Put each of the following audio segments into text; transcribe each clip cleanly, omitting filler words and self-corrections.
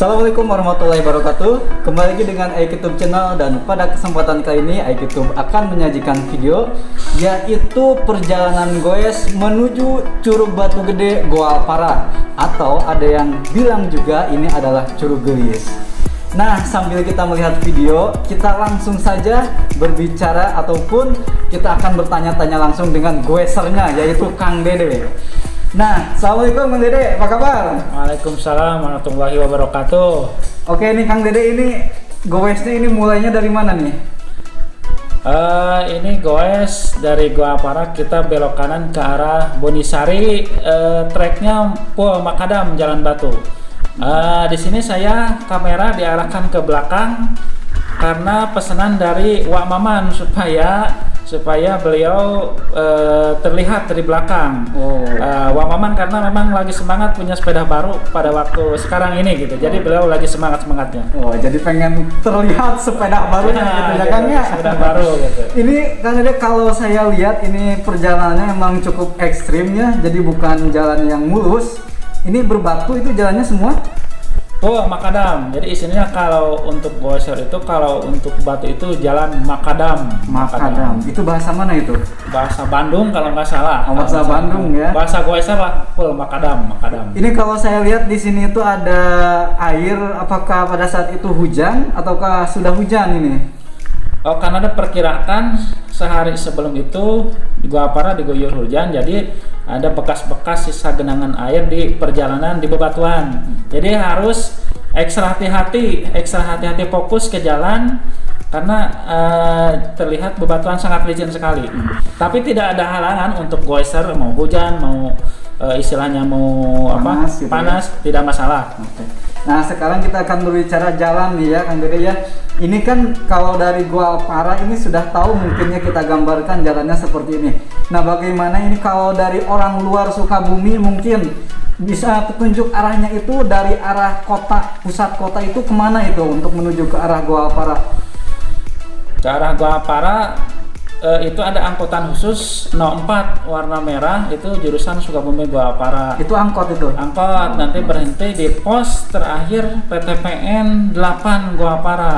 Assalamualaikum warahmatullahi wabarakatuh. Kembali lagi dengan iKitube Channel, dan pada kesempatan kali ini iKitube akan menyajikan video yaitu perjalanan goes menuju Curug Batu Gede Goa Para, atau ada yang bilang juga ini adalah Curug Gelis. Nah, sambil kita melihat video, kita langsung saja berbicara ataupun kita akan bertanya-tanya langsung dengan goesernya, yaitu Kang Dede. Nah, assalamualaikum Kang Dede, apa kabar? Waalaikumsalam warahmatullahi wabarakatuh. Oke nih Kang Dede, ini goesnya ini mulainya dari mana nih? Ini goes dari Goa Para, kita belok kanan ke arah Bonisari, treknya Pul Makadam Jalan Batu. Di sini saya kamera diarahkan ke belakang karena pesanan dari Wak Maman supaya beliau terlihat dari belakang. Wak Maman karena memang lagi semangat punya sepeda baru pada waktu sekarang ini gitu. Jadi beliau lagi semangatnya. Oh, jadi pengen terlihat sepeda barunya gitu ya Kang ya. Sepeda baru gitu. Ini Kang Dede, kalau saya lihat ini perjalanannya memang cukup ekstrim ya. Jadi bukan jalan yang mulus. Ini berbatu, itu jalannya semua? Oh, makadam. Jadi isinya kalau untuk goeser itu, kalau untuk batu itu jalan makadam. Makadam. Itu bahasa mana itu? Bahasa Bandung kalau nggak salah. Oh, bahasa Bandung ya. Bahasa goeser lah, full makadam. Ini kalau saya lihat di sini itu ada air. Apakah pada saat itu hujan ataukah sudah hujan ini? Oh, karena ada perkiraan sehari sebelum itu di Goa Para diguyur hujan, jadi ada bekas-bekas sisa genangan air di perjalanan di bebatuan. Jadi harus ekstra hati-hati fokus ke jalan karena terlihat bebatuan sangat licin sekali. Tapi tidak ada halangan untuk goeser, mau hujan, mau istilahnya mau panas, gitu panas ya? Tidak masalah. Oke. Nah, sekarang kita akan berbicara jalan nih ya Kang Dede ya. Ini kan kalau dari Goa Para ini sudah tahu, mungkinnya kita gambarkan jalannya seperti ini. Nah, bagaimana ini kalau dari orang luar Sukabumi, mungkin bisa petunjuk arahnya itu dari arah kota, pusat kota itu kemana itu untuk menuju ke arah Goa Para? Ke arah Goa Para itu ada angkutan khusus 04 warna merah, itu jurusan Sukabumi Goa Para. Itu angkot itu? Angkot, nanti berhenti di pos terakhir PTPN 8 Goa Para.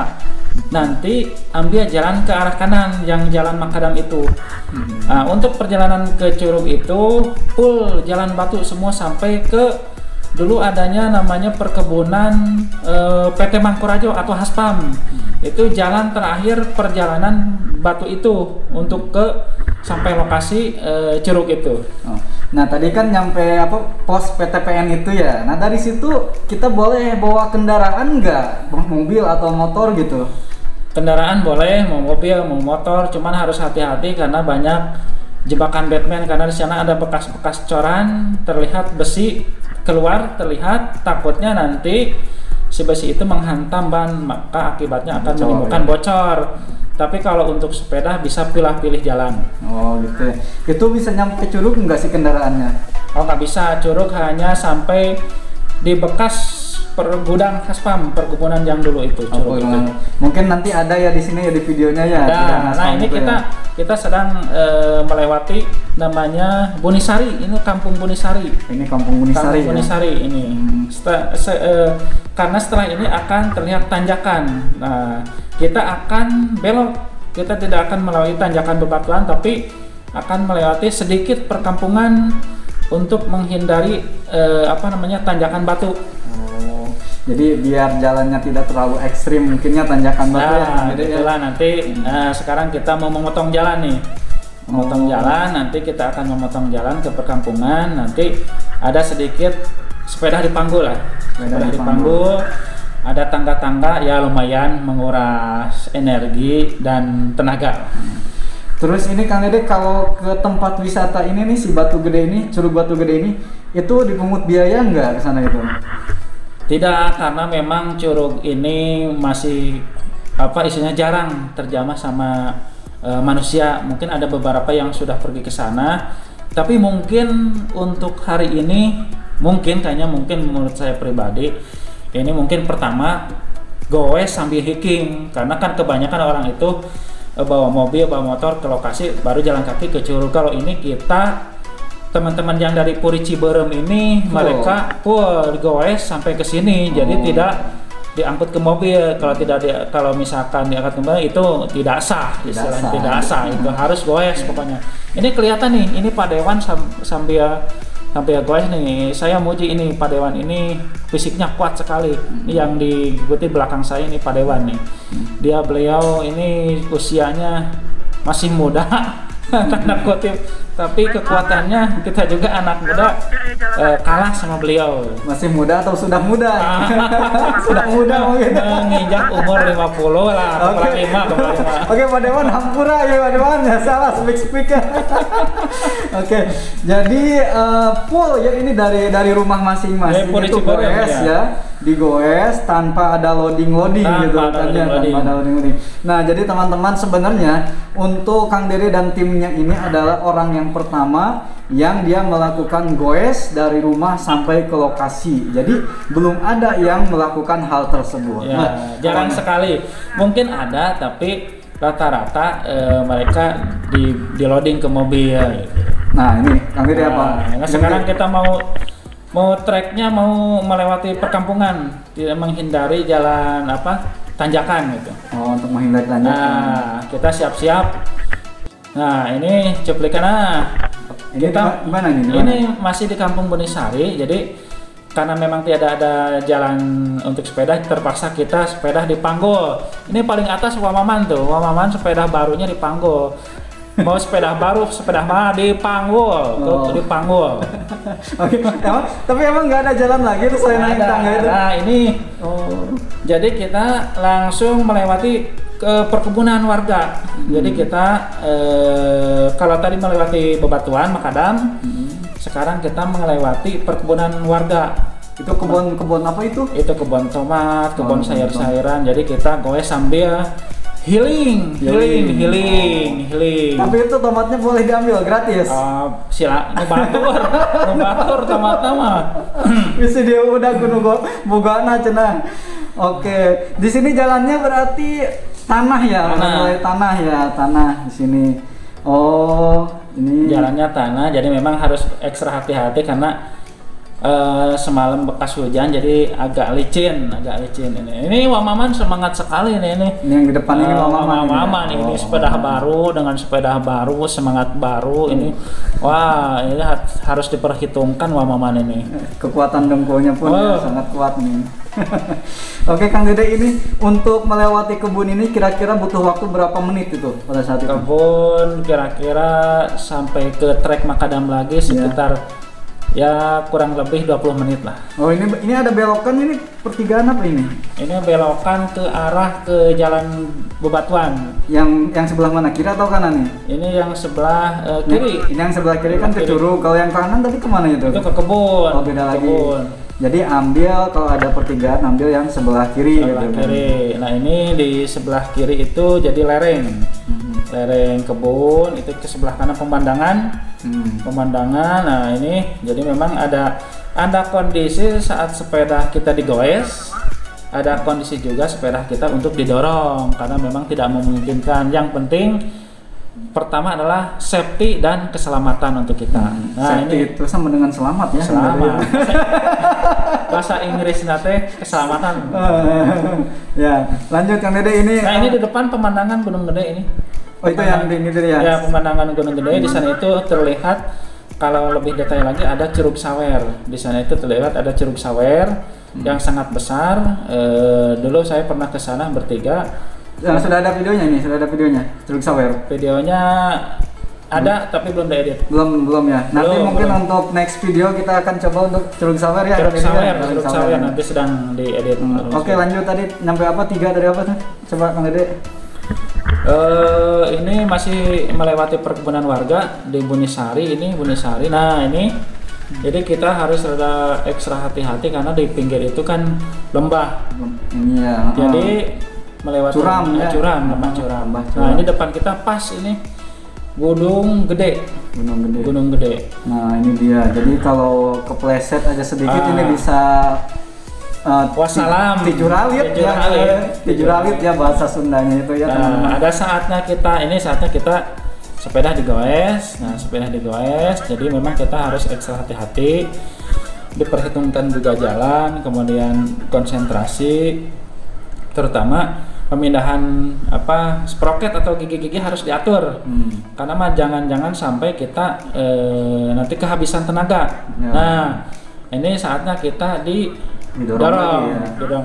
Nanti ambil jalan ke arah kanan yang jalan Makadam itu. Nah, untuk perjalanan ke Curug itu full jalan batu semua sampai ke dulu adanya namanya perkebunan PT Mangkurajo atau Haspam. Itu jalan terakhir perjalanan batu itu untuk ke sampai lokasi Curug itu. Nah, tadi kan nyampe pos PTPN itu ya. Nah, dari situ kita boleh bawa kendaraan nggak? Mobil atau motor gitu? Kendaraan boleh, mau mobil, mau motor, cuman harus hati-hati karena banyak jebakan Batman, karena di sana ada bekas-bekas coran, terlihat besi keluar, terlihat, takutnya nanti si besi itu menghantam ban, maka akibatnya akan menimbulkan bocor. Tapi kalau untuk sepeda bisa pilih jalan. Oh gitu ya. Itu bisa nyampe Curug nggak sih kendaraannya? Oh, nggak bisa. Curug hanya sampai di bekas gudang Haspam, perkebunan yang dulu itu. Curug itu. Mungkin nanti ada ya di sini ya, di videonya ya. Nah, ini kita sedang melewati namanya Bonisari. Ini Kampung Bonisari. Ini Kampung Bonisari. Kampung Bonisari ya? Ini. Karena setelah ini akan terlihat tanjakan. Nah, kita akan belok. Kita tidak akan melalui tanjakan bebatuan, tapi akan melewati sedikit perkampungan untuk menghindari tanjakan batu. Jadi biar jalannya tidak terlalu ekstrim, mungkinnya tanjakan batu ya. Itulah nanti. Sekarang kita mau memotong jalan nih. Memotong jalan, nanti kita akan memotong jalan ke perkampungan. Nanti ada sedikit sepeda dipanggul lah. Sepeda dipanggul. Ada tangga-tangga ya, lumayan menguras energi dan tenaga. Terus ini Kang Dede, kalau ke tempat wisata ini nih, si Batu Gede ini, Curug Batu Gede ini, itu dipungut biaya nggak ke sana itu? Tidak, karena memang curug ini masih isinya jarang terjamah sama manusia. Mungkin ada beberapa yang sudah pergi ke sana, tapi mungkin untuk hari ini mungkin menurut saya pribadi ini mungkin pertama goes sambil hiking, karena kan kebanyakan orang itu bawa mobil, bawa motor ke lokasi baru jalan kaki ke Curug. Kalau ini kita teman-teman yang dari Puri Ciberem ini mereka goes sampai ke sini, jadi tidak diangkut ke mobil. Kalau misalkan diangkat ke mobil itu tidak sah, tidak sah. Itu harus goes pokoknya. Ini kelihatan nih, ini Pak Dewan sambil goes nih. Saya muji ini Pak Dewan ini fisiknya kuat sekali. Ini yang diikuti belakang saya ini Pak Dewan nih. Beliau ini usianya masih muda. Tanda kutip, tapi kekuatannya kita juga anak muda kalah sama beliau. Masih muda atau sudah muda? Sudah muda mungkin. Menginjak umur 50 lah, kepala 5. Oke, Pak Dewan hampura ya Pak Dewan, ya salah speak. Oke, jadi full ya ini dari rumah masing-masing itu goes ya. Digoes tanpa ada loading gitu katanya, tanpa ada loading. Nah, jadi teman-teman sebenarnya untuk Kang Dede dan timnya ini adalah orang yang pertama yang dia melakukan goes dari rumah sampai ke lokasi. Jadi belum ada yang melakukan hal tersebut. Ya, jarang sekali. Mungkin ada, tapi rata-rata mereka di loading ke mobil. Nah, ini Kang Dede apa? Nah, sekarang kita mau treknya mau melewati perkampungan, tidak menghindari jalan tanjakan gitu. Oh, untuk menghindari tanjakan. Nah, kita siap-siap. Nah, ini cuplikan kita gimana nih? Ini masih di Kampung Bunisari, jadi karena memang tidak ada jalan untuk sepeda, terpaksa kita sepeda di Panggul. Ini paling atas Wamaman tuh, Wamaman sepeda barunya di Panggul. Mau sepeda baru, sepeda mana di Panggul, di Panggul. Oke, tapi emang nggak ada jalan lagi tuh selain naik tangga itu. Nah ini, jadi kita langsung melewati ke perkebunan warga. Jadi kita kalau tadi melewati bebatuan makadam, sekarang kita melewati perkebunan warga. Itu kebun apa itu? Itu kebun tomat, kebun sayur-sayuran. Jadi kita goes sambil healing. Tapi itu tomatnya boleh diambil gratis. Sila, batur tomatnya mah. Bisa dia udah bogana cenah. Oke, di sini jalannya berarti tanah ya, mulai tanah di sini. Oh, ini jalannya tanah, jadi memang harus ekstra hati-hati karena semalam bekas hujan jadi agak licin ini. Ini Wamaman semangat sekali ini. Ini yang di depan ini Wamaman ini sepeda baru dengan sepeda baru, semangat baru ini. Wah, ini harus diperhitungkan Wamaman ini. Kekuatan dengkulnya pun sangat kuat nih. Oke, Kang Dede, ini untuk melewati kebun ini kira-kira butuh waktu berapa menit itu pada saat itu? Kebun kira-kira sampai ke trek makadam lagi sekitar ya kurang lebih 20 menit lah. Oh, ini ada belokan, ini pertigaan apa ini? Ini belokan ke arah ke jalan bebatuan. Yang sebelah mana, kiri atau kanan nih? Ini yang sebelah kiri. Ini yang sebelah kiri kan ke Curug. Kalau yang kanan tadi kemana itu? Itu ke kebun. Oh, beda lagi. Jadi ambil kalau ada pertigaan ambil yang sebelah kiri. Sebelah kiri. Nah, ini di sebelah kiri itu jadi lereng. Lereng kebun, itu ke sebelah kanan pemandangan. Nah, ini jadi memang ada kondisi saat sepeda kita digoes, ada kondisi juga sepeda kita untuk didorong karena memang tidak memungkinkan. Yang penting pertama adalah safety dan keselamatan untuk kita. Nah, safety itu sama dengan selamat ya. Selamat. Bahasa Inggris nate keselamatan. Ya, lanjut Kang Dede ini. Nah, ini di depan pemandangan Gunung Gede ini. Oh, itu yang di ini ya? Ya, pemandangan Gunung Gede. Di sana itu terlihat, kalau lebih detail lagi ada Curug Sawer. Di sana itu terlihat ada Curug Sawer yang sangat besar. Dulu saya pernah ke sana bertiga. Sudah ada videonya nih, Curug Sawer. Videonya ada tapi belum diedit. Belum ya. Nanti mungkin untuk next video kita akan coba untuk Curug Sawer ya. Curug Sawer nanti sedang diedit. Oke, lanjut tadi sampai apa? 3 dari apa tuh? Coba Kang Dede. Ini masih melewati perkebunan warga di Bunisari. Nah, ini jadi kita harus ada ekstra hati-hati karena di pinggir itu kan lembah. Iya. Jadi melewati curam. Nah, ini depan kita pas ini Gunung Gede. Nah, ini dia. Jadi kalau kepleset aja sedikit ini bisa wassalam. Tijuralit ya bahasa Sundanya itu ya. Ada saatnya kita sepeda digoes. Nah, sepeda digoes, jadi memang kita harus ekstra hati-hati, diperhitungkan juga jalan, kemudian konsentrasi, terutama pemindahan sproket atau gigi-gigi harus diatur. Karena mah jangan sampai kita nanti kehabisan tenaga. Ya. Nah, ini saatnya kita didorong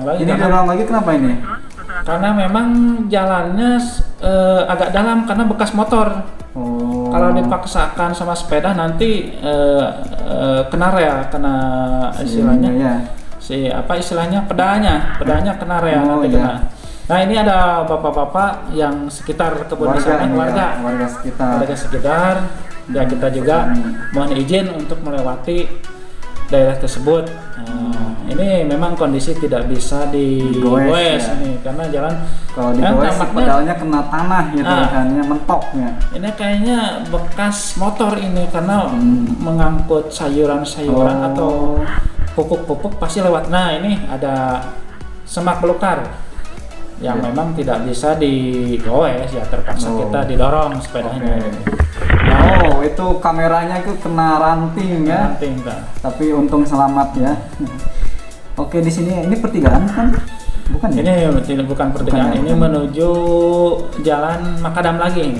lagi. Ini dorong lagi kenapa ini? Karena memang jalannya agak dalam karena bekas motor. Oh. Kalau dipaksakan sama sepeda nanti kena rel, kena istilahnya istilahnya pedalnya kena rel nanti kena. Nah, ini ada bapak-bapak yang sekitar kebun di sana, warga sekitar. Dan kita juga mohon izin untuk melewati daerah tersebut. Ini memang kondisi tidak bisa digoes nih, karena jalan kalau digoes pedalnya kena tanah gitu, kayaknya mentoknya. Ini kayaknya bekas motor ini karena mengangkut sayuran-sayuran atau pupuk-pupuk pasti lewat. Nah, ini ada semak belukar yang memang tidak bisa digoes, ya terpaksa kita didorong sepedanya. Itu kameranya itu kena ranting ya. Tapi untung selamat ya. Oke, di sini ini pertigaan kan? Bukan ya? Ini bukan pertigaan, ini menuju jalan Makadam lagi.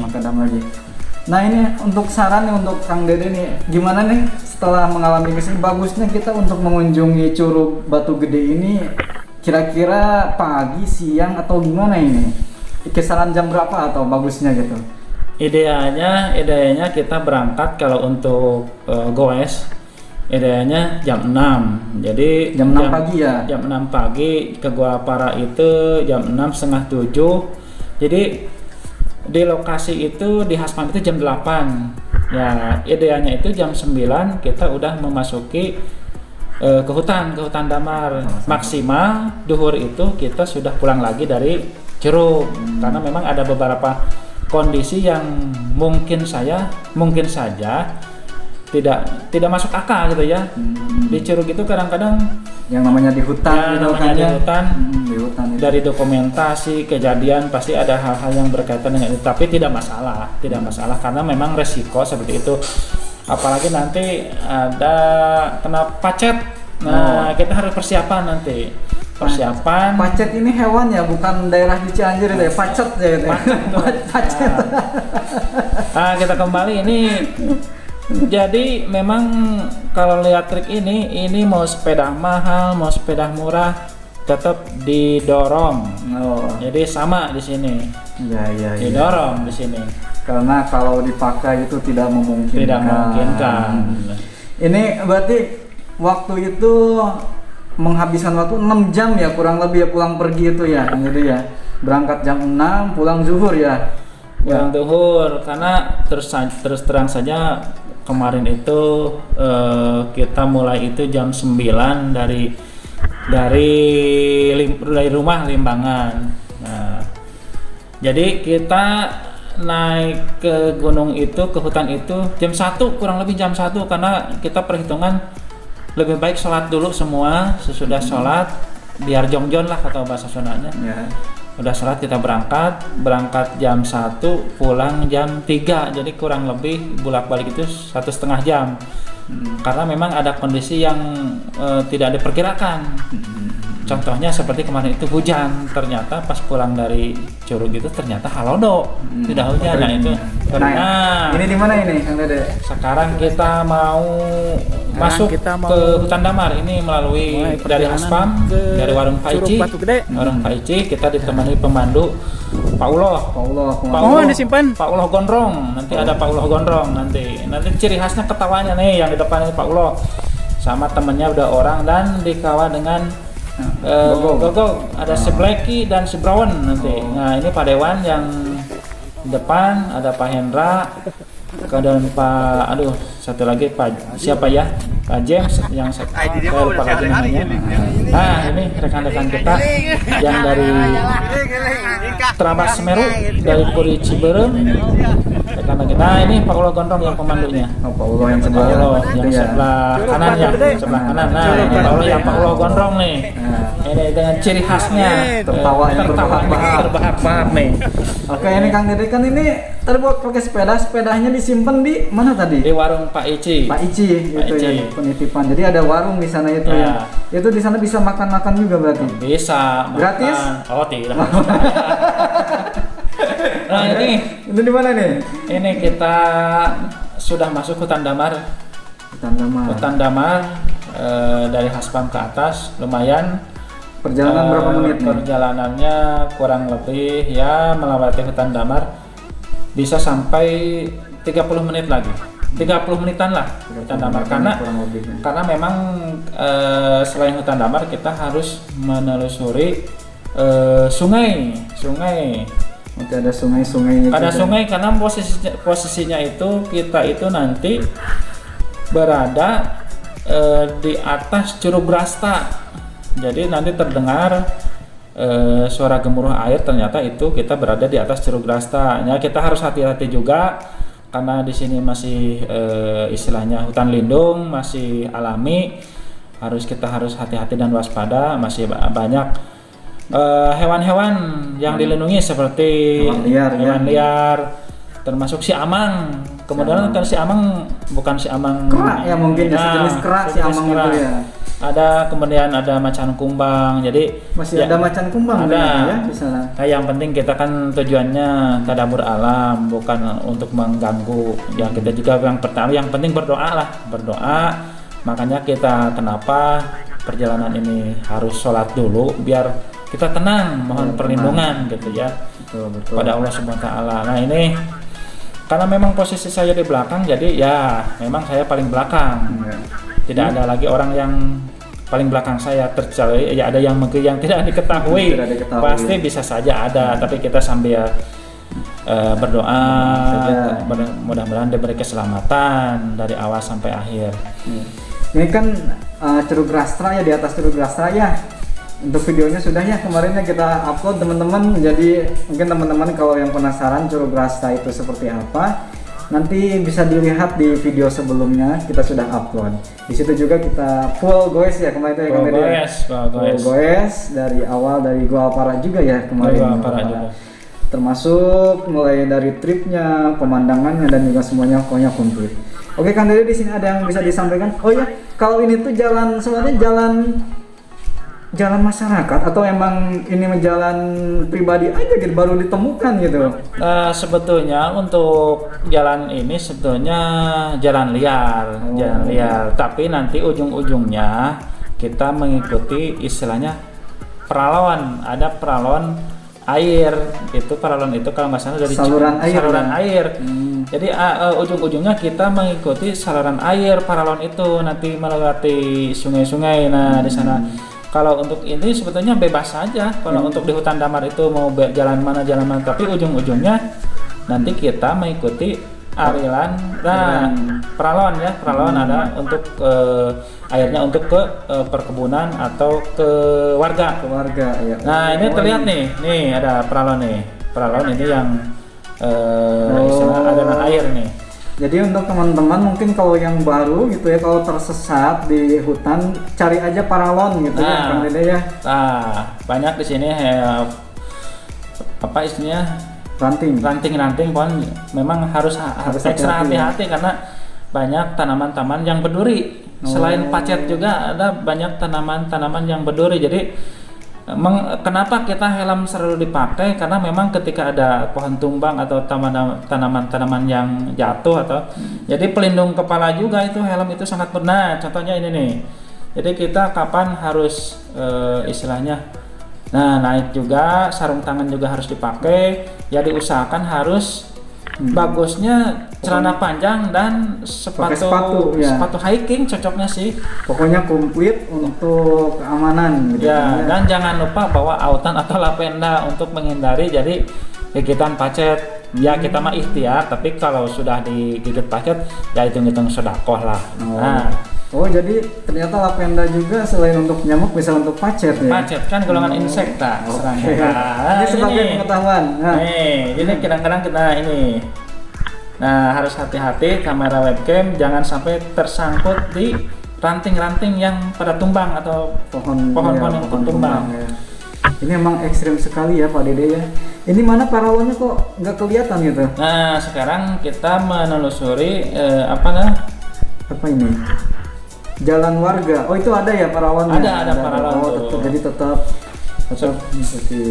Nah, ini untuk saran nih untuk Kang Dede nih, gimana nih setelah mengalami kesini, bagusnya kita untuk mengunjungi Curug Batu Gede ini kira-kira pagi, siang atau gimana ini? Kisaran jam berapa atau bagusnya gitu? Idealnya kita berangkat kalau untuk goes idealnya jam 6. Jadi jam 6 pagi ya. Jam 6 pagi ke Gua Para itu jam 6 setengah 7. Jadi di lokasi itu di Hasman itu jam 8. Ya, idealnya itu jam 9 kita udah memasuki ke hutan damar. Maksimal duhur itu kita sudah pulang lagi dari Curug. Karena memang ada beberapa kondisi yang mungkin saja tidak masuk akal gitu ya. Di Curug itu kadang-kadang yang namanya di hutan, di hutan itu. Dari dokumentasi kejadian pasti ada hal-hal yang berkaitan dengan itu, tapi tidak masalah karena memang resiko seperti itu. Apalagi nanti ada kena pacet. Nah, kita harus persiapan nanti. Pacet ini hewan ya, bukan daerah di Cianjur ya, pacet ya. Pacet. Nah, kita kembali ini. Jadi memang kalau lihat trik ini mau sepeda mahal, mau sepeda murah, tetap didorong. Jadi sama di sini. Ya. Didorong di sini. Karena kalau dipakai itu tidak memungkinkan. Ini berarti waktu itu menghabiskan waktu 6 jam ya kurang lebih ya, pulang pergi itu ya, gitu ya. Berangkat jam 6, pulang zuhur ya. Pulang zuhur karena terus terang saja kemarin itu kita mulai itu jam 9 dari rumah Limbangan. Nah, jadi kita naik ke gunung itu, ke hutan itu jam 1, kurang lebih jam 1, karena kita perhitungan lebih baik sholat dulu semua. Sesudah sholat biar jongjon lah kata bahasa Sundanya. Udah sholat kita berangkat jam 1, pulang jam 3, jadi kurang lebih bolak-balik itu 1,5 jam. Karena memang ada kondisi yang tidak diperkirakan. Contohnya seperti kemarin itu hujan, ternyata pas pulang dari Curug itu ternyata halodo, tidak hujan. Nah itu. Nah, ini di mana ini, Kang Dede? Sekarang kita mau masuk ke hutan damar ini melalui dari Aspam, dari warung Pak Ici. Kita ditemani pemandu Pak Uloh disimpan. Pak Uloh Gondrong, nanti ada Pak Uloh Gondrong nanti ciri khasnya ketawanya nih yang di depan ini Pak Uloh sama temennya udah orang, dan dikawal dengan Gogog, ada si Blacky dan si Brown nanti. Nah, ini Pak Dewan yang depan, ada Pak Hendra, kemudian Pak satu lagi Pak siapa ya, Pak James yang saya lupa lagi namanya. Nah, ini rekan-rekan kita yang dari Trabas Semeru, dari Puri Ciberem, rekan kita. Nah, ini Pak Uloh Gondrong yang pemandunya. Pak Uloh yang sebelah kanan ya, sebelah kanan. Nah, ini Pak Uloh yang Pak Uloh Gondrong nih. Ini dengan ciri khasnya tertawanya terbahak-bahak nih. Oke, ini Kang Dede kan ini tadi buat pakai sepedanya disimpan di mana tadi? Di warung Pak Ici. Pak Ici Pak itu Ici. ya, penitipan. Jadi ada warung di sana itu ya. Itu di sana bisa makan-makan juga berarti. Bisa. Gratis? Makan. Oh, tidak. Nah, ini Itu di mana nih? ini kita sudah masuk hutan damar. Hutan damar dari Haspam ke atas lumayan. Perjalanan berapa menit nih? Perjalanannya kurang lebih ya melewati hutan damar bisa sampai 30 menit lagi. 30 menitan lah hutan damar karena memang selain hutan damar kita harus menelusuri sungai. Nanti ada sungai-sungainya. Ada sungai karena posisinya itu kita itu nanti berada di atas Curug Brasta. Jadi nanti terdengar suara gemuruh air, ternyata itu kita berada di atas Curug Brasta. Ya, kita harus hati-hati juga karena di sini masih istilahnya hutan lindung, masih alami. Kita harus hati-hati dan waspada, masih banyak hewan-hewan yang dilindungi seperti hewan liar, termasuk si amang. Kemudian kan si amang bukan si amang kera ya, mungkin sejenis kera si amang itu ya. Kemudian ada macan kumbang. Jadi masih ada macan kumbang ada ya di sana. Nah, yang penting kita kan tujuannya tadabbur alam, bukan untuk mengganggu. Yang kita juga yang penting berdoa. Makanya kita kenapa perjalanan ini harus sholat dulu biar kita tenang, mohon perlindungan gitu ya. Betul. Pada Allah Subhanahu wa taala. Nah, ini karena memang posisi saya di belakang, jadi ya memang saya paling belakang. Tidak ada lagi orang yang paling belakang saya, terkecuali ya ada yang mungkin yang tidak diketahui. Pasti bisa saja ada, tapi kita sambil berdoa mudah-mudahan diberi keselamatan dari awal sampai akhir. Ini kan Curug Brasta ya, di atas Curug Brasta ya. Untuk videonya sudah ya, kemarinnya kita upload teman-teman. Jadi mungkin teman-teman kalau yang penasaran Curug Brasta itu seperti apa, nanti bisa dilihat di video sebelumnya, kita sudah upload. Di situ juga kita full goes ya kemarin itu ya, full goes dari awal, dari Gua Alpara juga ya kemarin. Termasuk mulai dari tripnya, pemandangannya dan juga semuanya pokoknya komplit. Oke Kang Dede, di sini ada yang bisa disampaikan? Oh ya, kalau ini tuh jalan sebenarnya jalan masyarakat atau emang ini jalan pribadi aja gitu baru ditemukan gitu? Sebetulnya untuk jalan ini sebetulnya jalan liar, tapi nanti ujung-ujungnya kita mengikuti istilahnya peralon, ada peralon air. Itu peralon itu kalau nggak salah dari saluran air. Jadi ujung-ujungnya kita mengikuti saluran air paralon itu nanti melewati sungai-sungai. Nah, di sana kalau untuk ini sebetulnya bebas saja. Kalau untuk di hutan damar itu mau jalan mana, tapi ujung-ujungnya nanti kita mengikuti aliran. Nah, peralon ada untuk airnya untuk ke perkebunan atau ke warga. Ya. Nah, ini terlihat nih ada peralon nih. Peralon ini yang ada air nih. Jadi untuk teman-teman mungkin kalau yang baru gitu ya, kalau tersesat di hutan, cari aja paralon gitu ya, Kang Dede ya. Nah, banyak di sini apa istilahnya? Ranting-ranting pohon memang harus ekstra hati-hati karena banyak tanaman-tanaman yang berduri. Selain pacet juga ada banyak tanaman-tanaman yang berduri. Jadi kenapa kita helm selalu dipakai? Karena memang ketika ada pohon tumbang atau tanaman-tanaman yang jatuh atau jadi pelindung kepala juga itu helm itu sangat benar. Contohnya ini nih. Jadi kita kapan harus istilahnya naik juga, sarung tangan juga harus dipakai. Ya diusahakan harus bagusnya celana panjang dan sepatu hiking cocoknya sih. Pokoknya komplit untuk keamanan gitu ya. Dan jangan lupa bawa autan atau lapenda untuk menghindari jadi gigitan pacet. Ya kita mah ikhtiar, tapi kalau sudah digigit pacet ya hitung-hitung sedekah lah. Oh jadi ternyata lapenda juga selain untuk nyamuk bisa untuk pacet ya? Pacet kan golongan insekta. Ini sebagai pengetahuan. Jadi kadang-kadang kita ini. Nah, harus hati-hati kamera webcam jangan sampai tersangkut di ranting-ranting yang pada tumbang atau pohon-pohon yang tumbang. Ini emang ekstrim sekali ya Pak Dede ya. Ini mana paralonnya kok nggak kelihatan gitu? Nah, sekarang kita menelusuri apa ini? Jalan warga. Oh, itu ada ya paralonnya? Ada paralon tuh. tuh. Jadi tetap mengikuti.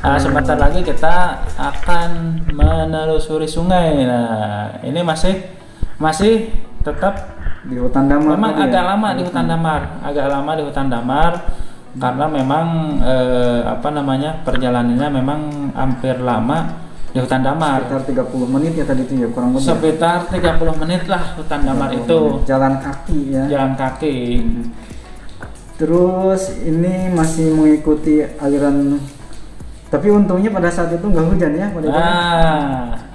Nah, sebentar lagi kita akan menelusuri sungai. Nah, ini masih tetap di hutan damar. Memang agak lama di hutan damar, karena memang perjalanannya memang hampir lama di hutan damar. Sekitar 30 menit ya tadi itu ya, kurang lebih. Sekitar 30 menit lah hutan damar itu. Jalan kaki ya. Jalan kaki. Terus ini masih mengikuti aliran, tapi untungnya pada saat itu nggak hujan ya.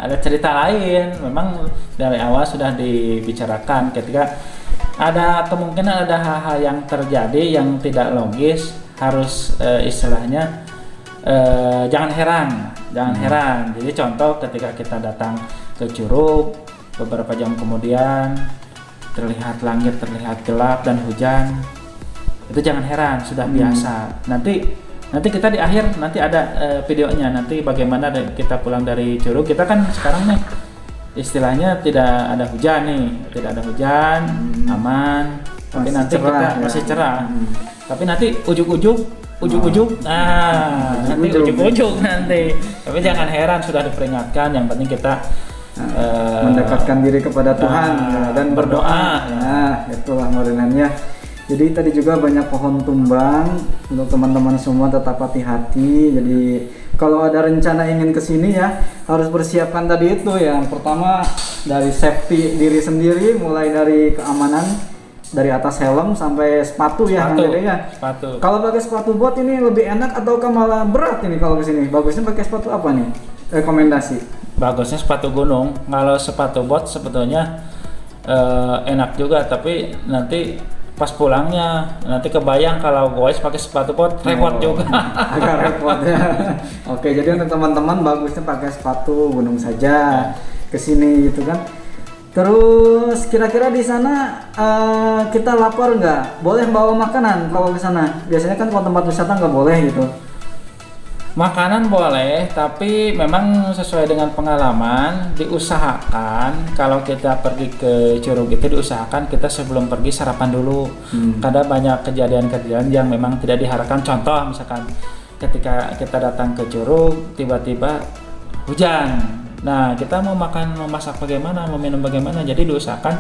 Ada cerita lain. Memang dari awal sudah dibicarakan ketika ada kemungkinan ada hal-hal yang terjadi yang tidak logis, harus istilahnya jangan heran. Jadi contoh ketika kita datang ke Curug, beberapa jam kemudian terlihat langit terlihat gelap dan hujan, itu jangan heran, sudah biasa. Nanti kita di akhir nanti ada videonya, nanti bagaimana kita pulang dari Curug. Kita kan sekarang nih istilahnya tidak ada hujan, aman, tapi nanti cerah, kita ya. masih cerah. Tapi nanti ujuk-ujuk nanti. Tapi jangan heran, sudah diperingatkan. Yang penting kita mendekatkan diri kepada Tuhan dan berdoa. Nah, itulah modelannya. Jadi tadi juga banyak pohon tumbang. Untuk teman-teman semua tetap hati-hati. Jadi kalau ada rencana ingin kesini ya, harus persiapkan tadi itu. Yang pertama dari safety diri sendiri, mulai dari keamanan, dari atas helm sampai sepatu ya. Sepatu. Kalau pakai sepatu bot ini lebih enak atau malah berat ini kalau kesini? Bagusnya pakai sepatu apa nih? Rekomendasi? Bagusnya sepatu gunung. Kalau sepatu bot sebetulnya enak juga, tapi nanti pas pulangnya nanti kebayang kalau goes pakai sepatu bot repot juga. Agak repot ya. Oke, jadi untuk teman-teman bagusnya pakai sepatu gunung saja kesini gitu kan. Terus kira-kira di sana kita lapar nggak? Boleh bawa makanan kalau ke sana? Biasanya kan kalau tempat wisata nggak boleh gitu. Makanan boleh, tapi memang sesuai dengan pengalaman diusahakan kalau kita pergi ke Curug itu diusahakan kita sebelum pergi sarapan dulu. Karena banyak kejadian-kejadian yang memang tidak diharapkan. Contoh misalkan ketika kita datang ke Curug tiba-tiba hujan. Nah, kita mau masak bagaimana, mau minum bagaimana? Jadi diusahakan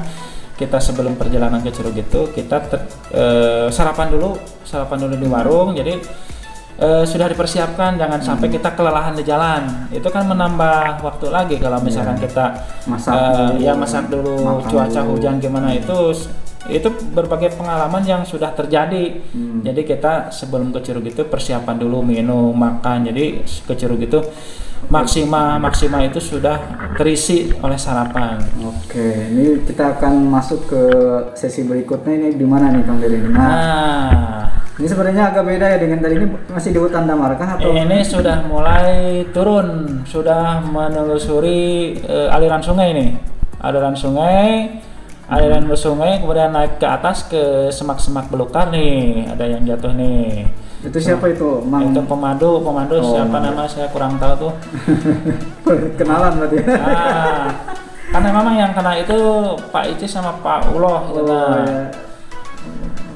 kita sebelum perjalanan ke Curug itu kita sarapan dulu di warung. Jadi sudah dipersiapkan, jangan sampai kita kelelahan di jalan. Itu kan menambah waktu lagi kalau misalkan kita masak dulu cuaca hujan gimana. Itu berbagai pengalaman yang sudah terjadi. Jadi kita sebelum ke Curug itu persiapan dulu, minum, makan. Jadi ke Curug itu maksimal itu sudah terisi oleh sarapan. Oke, ini kita akan masuk ke sesi berikutnya. Ini di mana nih Kang Dede? Ini sebenarnya agak beda ya dengan tadi. Ini masih di hutan damar kah atau? Ini sudah mulai turun, sudah menelusuri aliran sungai nih. Aliran sungai kemudian naik ke atas ke semak-semak belukar nih. Ada yang jatuh nih. Itu siapa itu? Itu pemandu siapa nama saya kurang tahu tuh. Kenalan berarti. Karena memang yang kena itu Pak Ici sama Pak Uloh.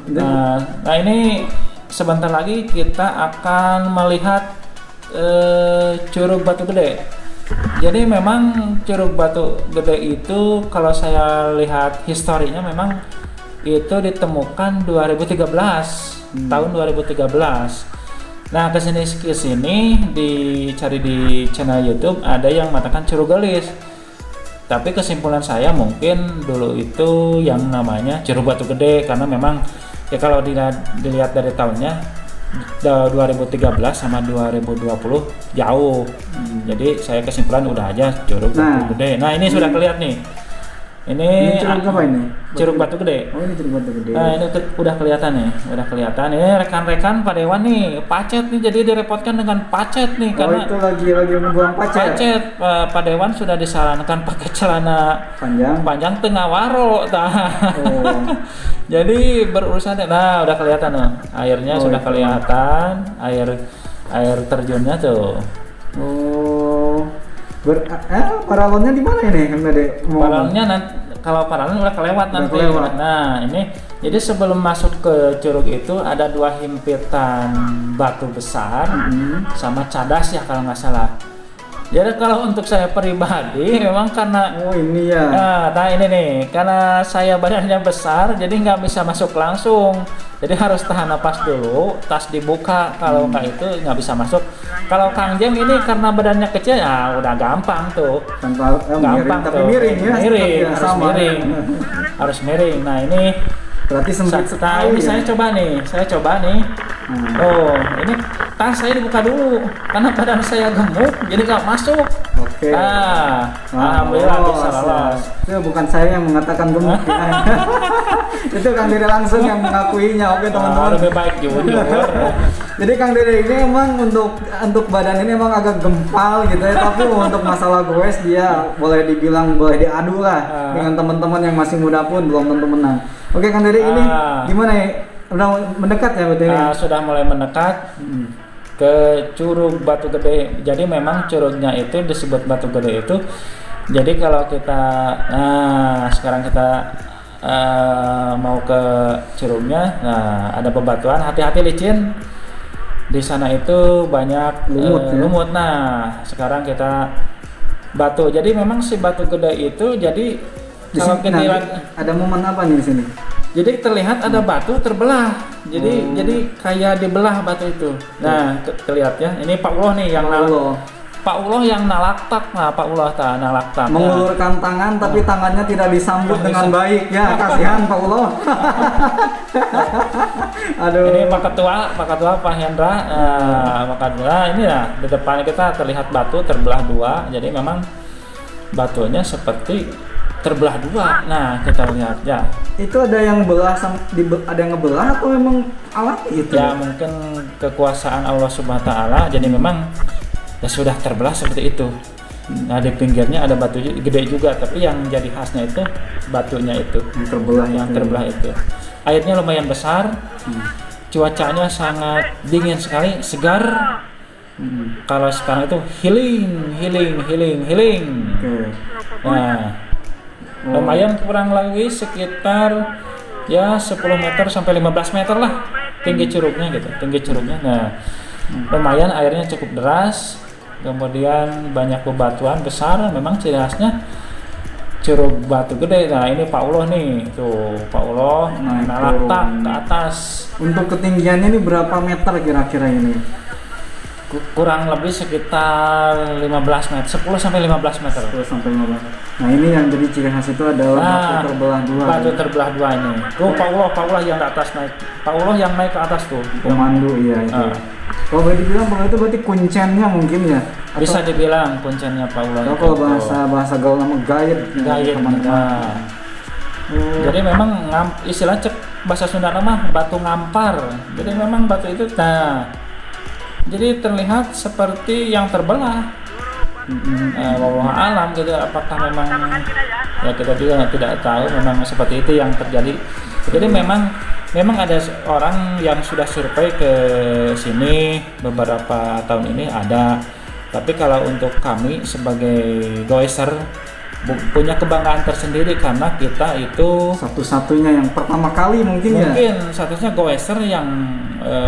Nah, ini sebentar lagi kita akan melihat Curug Batu Gede. Jadi memang Curug Batu Gede itu kalau saya lihat historinya memang itu ditemukan 2013, tahun 2013. Nah, kesini dicari di channel YouTube ada yang mengatakan Curug Gelis. Tapi kesimpulan saya mungkin dulu itu yang namanya Curug Batu Gede karena memang ya kalau dilihat dari tahunnya 2013 sama 2020 jauh. Jadi saya kesimpulan udah aja Curug Batu Gede. Nah, ini sudah kelihatan nih. Ini curug apa ini? Curug Batu Gede. Oh, ini Curug Batu Gede. Nah, ini udah kelihatan nih, udah kelihatan. Ini rekan-rekan Pak Dewan nih, pacet nih, jadi direpotkan dengan pacet nih karena itu lagi membuang pacet. Pacet, Pak Dewan sudah disarankan pakai celana panjang tengah waro, Oh. Jadi berurusan. Nah, udah kelihatan loh, airnya sudah kelihatan, air terjunnya tuh. Oh. Paralonnya di mana ini, Kang Dede? Paralonnya nanti, kalau paralon udah kelewat nanti. Nah, ini jadi sebelum masuk ke curug itu ada 2 himpitan batu besar sama cadas ya kalau nggak salah. Jadi kalau untuk saya pribadi memang karena ini ya. Nah ini nih, karena saya badannya besar jadi nggak bisa masuk langsung. Jadi harus tahan napas dulu, tas dibuka, kalau nggak itu nggak bisa masuk. Kalau Kang Jem ini karena badannya kecil ya udah gampang tuh. Gampang tapi miring ya. Harus miring. Nah ini berarti sempit sekali. Ini saya coba nih. Oh, ini tas saya dibuka dulu karena badan saya gemuk jadi nggak masuk. Oke. Alhamdulillah bisa lolos. Itu bukan saya yang mengatakan gemuk. Itu Kang Dede langsung yang mengakuinya. Oke teman-teman. Lebih baik jujur. Jadi Kang Dede ini emang untuk badan ini emang agak gempal gitu ya, tapi untuk masalah goes dia boleh diadu lah dengan teman-teman yang masih muda pun belum tentu menang. Oke Kang Dede ini gimana ya? Udah mendekat ya betul ya? Sudah mulai mendekat ke Curug Batu Gede. Jadi memang curugnya itu disebut Batu Gede itu. Jadi kalau kita sekarang kita mau ke curugnya, ada bebatuan, hati-hati licin. Di sana itu banyak lumut. Nah, sekarang kita batu. Jadi memang si Batu Gede itu jadi kalau kita ada momen apa nih di sini? Jadi terlihat ada batu terbelah. Jadi kayak dibelah batu itu. Nah, terlihat ya. Ini Pak Uloh nih yang Pak Uloh yang nalaktak. Nah, Pak Uloh nalaktak. Mengulurkan tangan tapi tangannya tidak disambut dengan baik ya. Kasihan Pak Uloh. Aduh. Ini Pak Ketua Pak Hendra. Pak Ketua ini lah di depan kita terlihat batu terbelah 2. Jadi memang batunya seperti terbelah 2. Nah, kita lihat ya. Itu ada yang ada yang ngebelah atau memang alami itu? Ya, mungkin kekuasaan Allah Subhanahu wa taala. Jadi memang ya sudah terbelah seperti itu. Nah, di pinggirnya ada batu gede juga, tapi yang jadi khasnya itu batunya itu. Yang terbelah itu. Airnya lumayan besar. Cuacanya sangat dingin sekali, segar. Kalau sekarang itu healing. Nah, lumayan kurang lebih sekitar ya 10 meter sampai 15 meter lah tinggi curugnya gitu, Nah, lumayan airnya cukup deras, kemudian banyak bebatuan besar, memang ciri khasnya Curug Batu Gede. Nah, ini Pak Uloh nih, tuh Pak Uloh nalaktak ke atas. Untuk ketinggiannya ini berapa meter kira-kira ini? Kurang lebih sekitar 15 meter, 10 sampai 15 meter. 10 sampai 15. Nah, ini yang jadi ciri khas itu adalah batu terbelah 2. Batu terbelah 2 ini. Tuh Pak Uloh yang di atas naik. Pak Uloh yang naik ke atas tuh. Pemandu iya itu. Kalau boleh dibilang Pak itu berarti kuncennya mungkin ya. Bisa dibilang kuncennya Pak Uloh. Kalau bahasa gaul nama guide. Nah. Jadi memang istilah bahasa Sunda nama batu ngampar. Jadi memang batu itu jadi terlihat seperti yang terbelah. Wallahu alam gitu, apakah memang ya kita juga tidak tahu, memang seperti itu yang terjadi. Jadi memang ada orang yang sudah survei ke sini beberapa tahun ini ada. Tapi kalau untuk kami sebagai goeser punya kebanggaan tersendiri karena kita itu satu-satunya yang pertama kali mungkin satunya goeser yang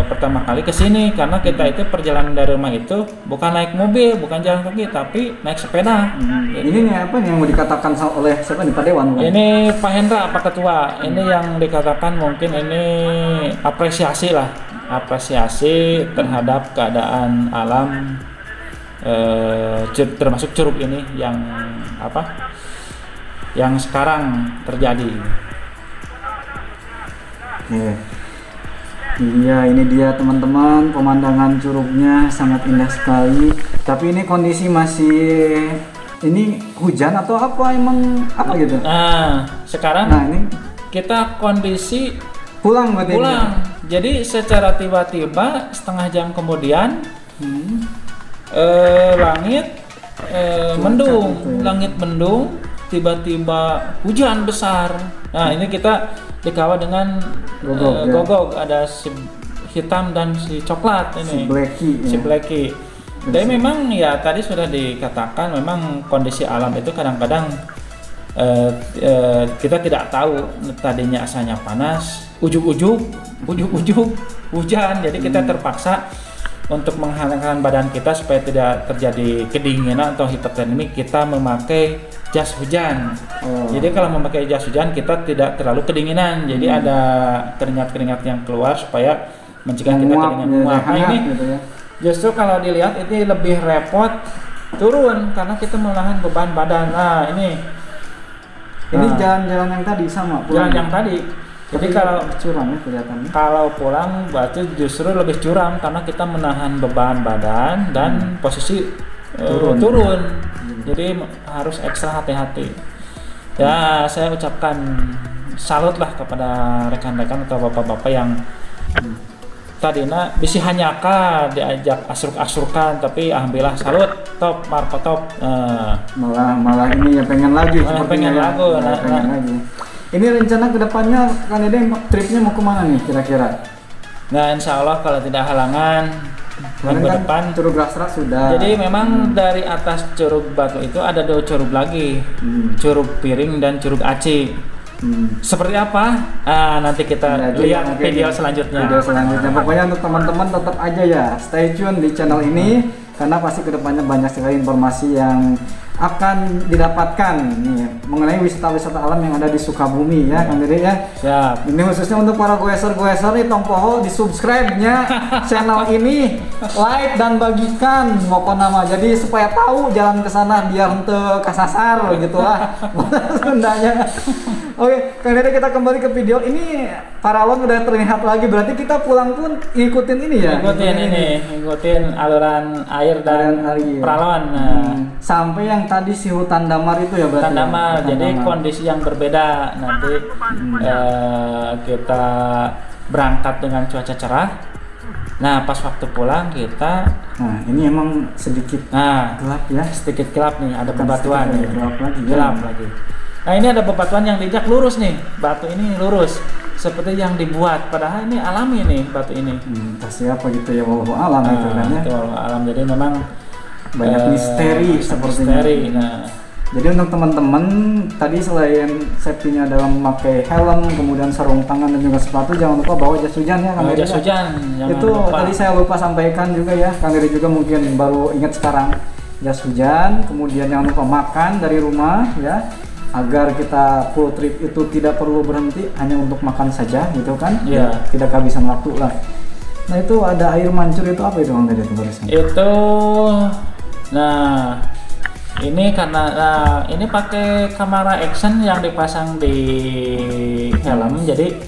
pertama kali ke sini, karena kita itu perjalanan dari rumah itu bukan naik mobil, bukan jalan kaki, tapi naik sepeda. Ini nih apa yang mau dikatakan oleh siapa nih, Pak Dewan? Ini Pak Hendra, Pak Ketua. Ini yang dikatakan mungkin ini apresiasi terhadap keadaan alam, termasuk curug ini yang sekarang terjadi. Iya, ini dia teman-teman, pemandangan curugnya sangat indah sekali. Tapi ini kondisi masih ini hujan atau apa emang apa gitu? Nah, sekarang ini kita kondisi pulang berarti. Pulang. Jadi secara tiba-tiba setengah jam kemudian langit mendung, gitu ya. Langit mendung, tiba-tiba hujan besar. Nah, ini kita dikawal dengan gogok, ada si hitam dan si coklat ini. Si Blacky. Jadi memang ya tadi sudah dikatakan memang kondisi alam itu kadang-kadang kita tidak tahu, tadinya asalnya panas, ujuk-ujuk hujan. Jadi kita terpaksa untuk menghangatkan badan kita supaya tidak terjadi kedinginan atau hipotermi, kita memakai jas hujan. Jadi kalau memakai jas hujan kita tidak terlalu kedinginan. Jadi ada keringat-keringat yang keluar supaya mencegah kita kedinginan menguap. Ini gitu ya. Justru kalau dilihat ini lebih repot turun karena kita menahan beban badan. Nah, ini jalan-jalan yang tadi sama. Jalan yang tadi. Jadi kalau curam ya kelihatannya. Kalau pulang berarti justru lebih curam karena kita menahan beban badan dan posisi turun. Jadi harus ekstra hati-hati. Ya, saya ucapkan salut lah kepada rekan-rekan atau bapak-bapak yang tadinya bisi hanyaka diajak asruk-asrukan, tapi alhamdulillah salut, top, marco top. Malah ini ya pengen lagi. Pengen lagi. Ini rencana kedepannya Kang Dede tripnya mau kemana nih kira-kira? Nah, insya Allah kalau tidak halangan minggu depan Curug Rastra sudah. Jadi memang dari atas Curug Batu itu ada 2 curug lagi, Curug Piring dan Curug Aci. Seperti apa? Nanti kita lihat video selanjutnya. Pokoknya untuk teman-teman tetap aja ya stay tune di channel ini karena pasti kedepannya banyak sekali informasi yang akan didapatkan nih mengenai wisata-wisata alam yang ada di Sukabumi ya Kang Dede ya. Siap. Ini khususnya untuk para goeser-goeser nih tongpoho di subscribe-nya channel ini, like dan bagikan pokoknya nama. Jadi supaya tahu jalan ke sana biar ente kasasar gitu lah. Sundanya. Oke, Kang Dede kita kembali ke video ini. Paralon udah terlihat lagi, berarti kita pulang pun ngikutin ini ya. Ngikutin aliran air dan Paralon. Sampai yang tadi si hutan damar itu ya berarti. Hutan damar. Jadi kondisi yang berbeda. Nanti kita berangkat dengan cuaca cerah. Nah, pas waktu pulang kita ini emang sedikit gelap ya. Sedikit gelap nih, ada bebatuan nih. Gelap lagi. Nah, ini ada bebatuan yang diinjak lurus nih. Batu ini lurus seperti yang dibuat, padahal ini alami nih batu ini. Pasti apa gitu ya, walau alam itu kan ya. Itu walau alam. Jadi memang banyak misteri sepertinya. Nah, jadi untuk teman-teman tadi selain safety-nya dalam memakai helm, kemudian sarung tangan dan juga sepatu, jangan lupa bawa jas hujan ya Kang Dede. Jas hujan. Itu tadi saya lupa sampaikan juga ya, Kang Dede juga mungkin baru ingat sekarang. Jas hujan, kemudian jangan lupa makan dari rumah ya, agar kita full trip itu tidak perlu berhenti hanya untuk makan saja gitu kan. Iya. Tidak kehabisan waktu lah. Nah, itu ada air mancur itu apa itu Kang Dede barusan? Itu ini karena ini pakai kamera action yang dipasang di helm, jadi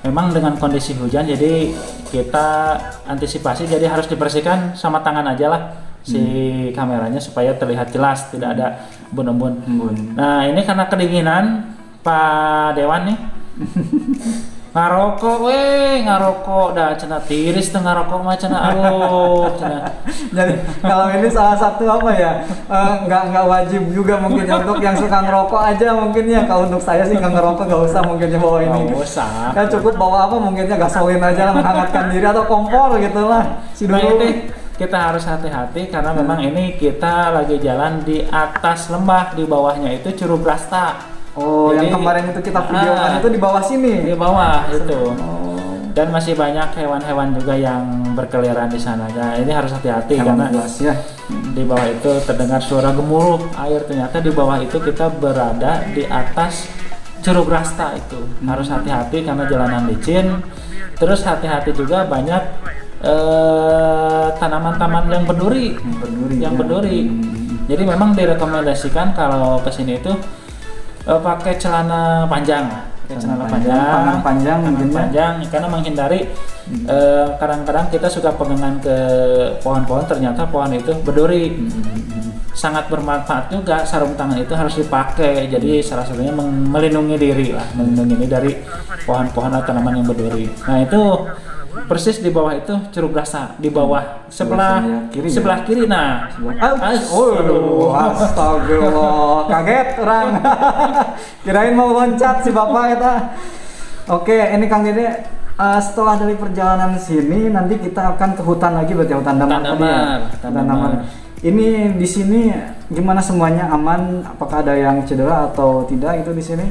memang dengan kondisi hujan jadi kita antisipasi, jadi harus dibersihkan sama tangan aja lah si kameranya supaya terlihat jelas, tidak ada embun-embun. Nah, ini karena kedinginan Pak Dewan nih ngarokok dah cenah tiris tuh ngarokok mah cenah cenah. Jadi kalau ini salah satu apa ya, nggak wajib juga mungkin ya, untuk yang suka ngerokok aja mungkin ya. Kalau untuk saya sih nggak ngerokok nggak usah mungkinnya bawa ini. Nggak usah. Kan cukup bawa apa mungkinnya gasolin aja lah, menghangatkan diri atau kompor gitu lah. Kita harus hati-hati karena memang ini kita lagi jalan di atas lembah, di bawahnya itu Curug Rasta. Jadi, yang kemarin itu kita videokan itu di bawah sini. Di bawah itu. Dan masih banyak hewan-hewan juga yang berkeliaran di sana. Nah, ini harus hati-hati karena di bawah itu terdengar suara gemuruh air. Ternyata di bawah itu kita berada di atas Curug Rasta itu. Harus hati-hati karena jalanan licin. Terus hati-hati juga banyak tanaman-tanaman yang berduri. Jadi memang direkomendasikan kalau kesini itu pakai celana panjang, panjang karena menghindari kadang-kadang kita suka pegangan ke pohon-pohon, ternyata pohon itu berduri. sangat bermanfaat juga. Sarung tangan itu harus dipakai, jadi salah satunya melindungi diri lah, melindungi diri dari pohon-pohon atau tanaman yang berduri. Nah itu persis di bawah itu Curug Rasa, di bawah sebelah kiri, sebelah kiri. Nah, astagfirullah, kaget orang. Kirain mau loncat si bapak eta. Oke, ini Kang Dede, setelah dari perjalanan sini nanti kita akan ke hutan lagi, berarti hutan Damar. Ini di sini gimana, semuanya aman? Apakah ada yang cedera atau tidak itu di sini?